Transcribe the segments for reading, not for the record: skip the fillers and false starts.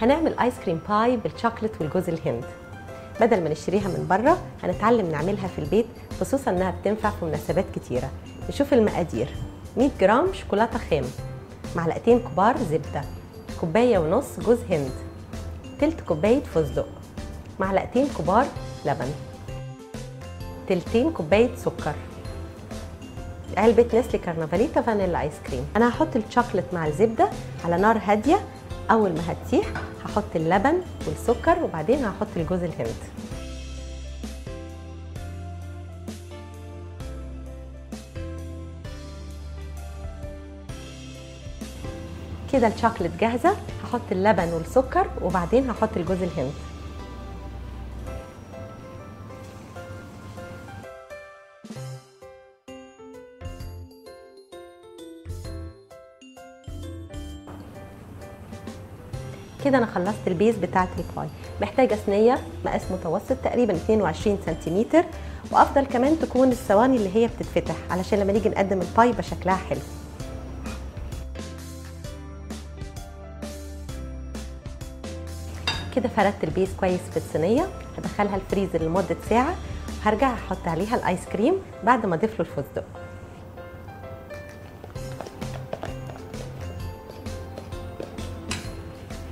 هنعمل ايس كريم باي بالشوكليت والجوز الهند. بدل ما نشتريها من بره هنتعلم نعملها في البيت، خصوصا انها بتنفع في مناسبات كتيره. نشوف المقادير: 100 جرام شوكولاته خام، معلقتين كبار زبده، كوبايه ونص جوز هند، تلت كوبايه فستق، معلقتين كبار لبن، تلتين كوبايه سكر، علبه نسلي كارنفاليتا فانيلا ايس كريم. انا هحط الشوكليت مع الزبده على نار هاديه. اول ما هتسيح هحط اللبن والسكر وبعدين هحط الجوز الهند. كده الشوكليت جاهزه. هحط اللبن والسكر وبعدين هحط الجوز الهند. كده انا خلصت البيز بتاعت الباي. محتاجه صينيه مقاس متوسط تقريبا 22 سنتيمتر، وافضل كمان تكون الصواني اللي هي بتتفتح علشان لما نيجي نقدم الباي يبقى شكلها حلو. كده فردت البيز كويس في الصينيه. هدخلها الفريزر لمده ساعه وهرجع احط عليها الايس كريم بعد ما اضيف له الفستق.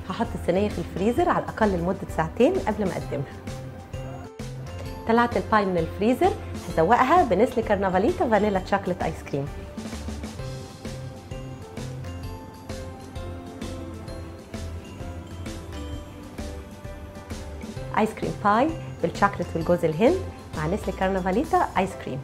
هحط الصينيه في الفريزر على الاقل لمده ساعتين قبل ما اقدمها. طلعت الباي من الفريزر، هزوقها بنسلي كارنفاليتا فانيلا شوكليت ايس كريم. ايس كريم باي بالشوكليت والجوز الهند مع نسلي كارنفاليتا ايس كريم.